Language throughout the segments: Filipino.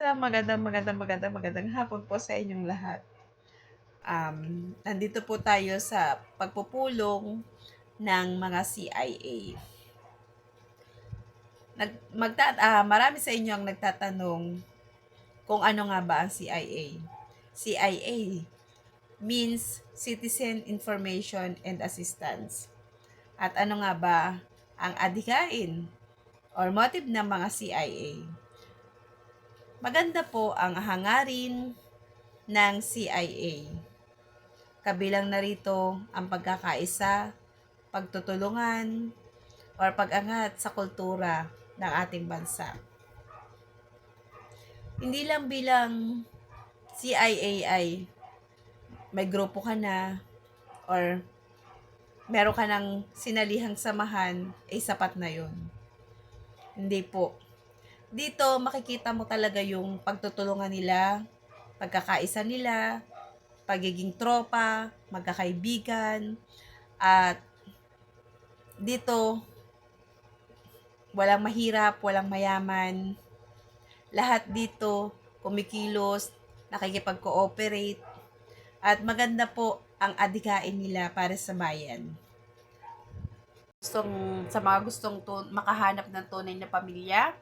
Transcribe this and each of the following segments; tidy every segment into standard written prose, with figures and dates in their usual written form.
Magandang hapon po sa inyong lahat. Nandito po tayo sa pagpupulong ng mga CIA. Marami sa inyo ang nagtatanong kung ano nga ba ang CIA. CIA means Citizen Information and Assistance. At ano nga ba ang adhikain or motive ng mga CIA? Maganda po ang hangarin ng CIA. Kabilang na rito ang pagkakaisa, pagtutulungan, or pag-angat sa kultura ng ating bansa. Hindi lang bilang CIA ay may grupo ka na or meron ka ng sinalihang samahan, ay sapat na yun. Hindi po. Dito makikita mo talaga yung pagtutulungan nila, pagkakaisa nila, pagiging tropa, magkakaibigan, at dito walang mahirap, walang mayaman. Lahat dito kumikilos, nakikipag-cooperate, at maganda po ang adhikain nila para sa bayan. Sa mga gustong makahanap ng tunay na pamilya,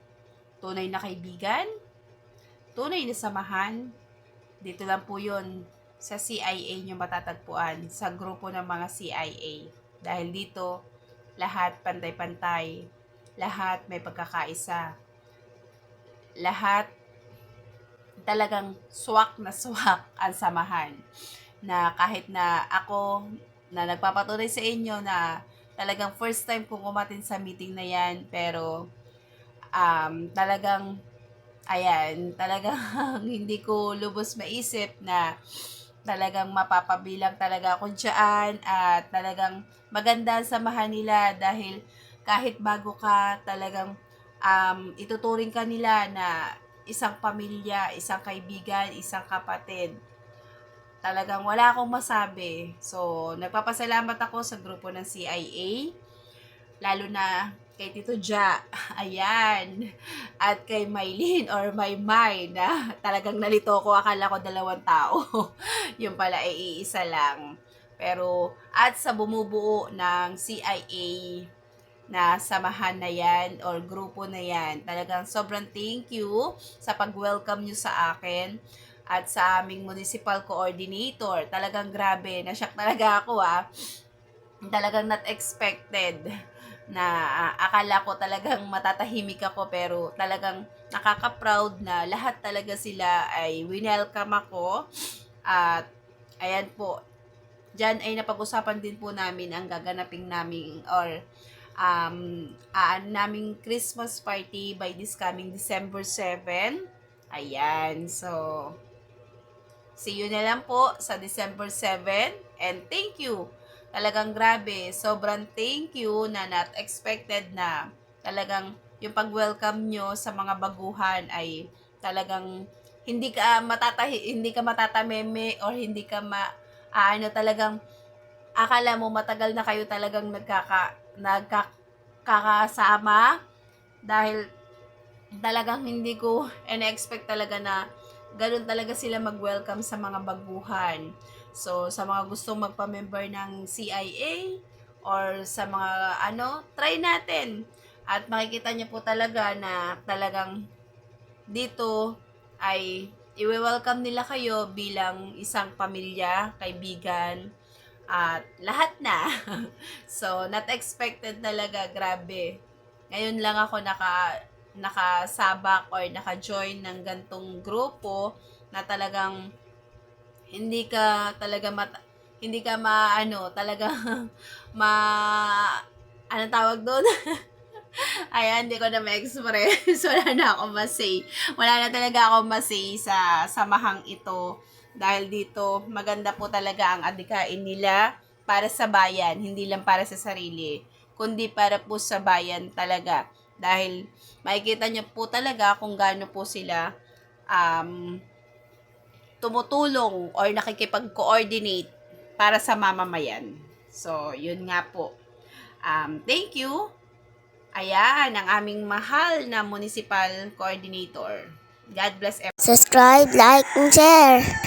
tunay na kaibigan, tunay na samahan, dito lang po yun sa CIA nyo matatagpuan, sa grupo ng mga CIA. Dahil dito, lahat pantay-pantay, lahat may pagkakaisa, lahat talagang swak na swak ang samahan. Na kahit na ako na nagpapatunay sa inyo na talagang first time kong umatin sa meeting na yan, pero talagang talagang hindi ko lubos maisip na talagang mapapabilang talaga ako dyan, at talagang maganda ang samahan nila dahil kahit bago ka, talagang ituturing ka nila na isang pamilya, isang kaibigan, isang kapatid. Talagang wala akong masabi. So, nagpapasalamat ako sa grupo ng CIA, lalo na kay Tito Ja, ayan, at kay Maylin or Maymay na talagang nalito ko, akala ko 2 tao. Yung pala ay iisa lang. Pero, at sa bumubuo ng CIA na samahan na yan or grupo na yan, talagang sobrang thank you sa pag-welcome nyo sa akin at sa aming municipal coordinator. Talagang grabe, nasyak talaga ako talagang not expected na akala ko talagang matatahimik ako, pero talagang nakaka-proud na lahat talaga sila ay winelcome ako. At ayan po, dyan ay napag-usapan din po namin ang gaganapin namin or naming Christmas party by this coming December 7. Ayan, so see you na lang po sa December 7, and thank you. Talagang grabe, sobrang thank you na not expected na talagang yung pag-welcome nyo sa mga baguhan ay talagang hindi ka matatameme or hindi ka talagang akala mo matagal na kayo talagang nagkakasama, dahil talagang hindi ko in-expect talaga na ganun talaga sila mag-welcome sa mga baguhan. So, sa mga gustong magpa-member ng CIA or sa mga try natin. At makikita niyo po talaga na talagang dito ay i-welcome nila kayo bilang isang pamilya, kaibigan, at lahat na. So, not expected talaga, grabe. Ngayon lang ako nakasabak or naka-join ng gantong grupo na talagang hindi ka talaga hindi ka talaga ma anong tawag doon? Ayan, hindi ko na ma-express. Wala na akong masay. Wala na talaga akong masay sa samahang ito. Dahil dito, maganda po talaga ang adhikain nila para sa bayan, hindi lang para sa sarili, kundi para po sa bayan talaga. Dahil makikita niyo po talaga kung gaano po sila tumutulong or nakikipag-coordinate para sa mamamayan. So, yun nga po. Thank you. Ayan, ang aming mahal na municipal coordinator. God bless everyone. Subscribe, like, and share.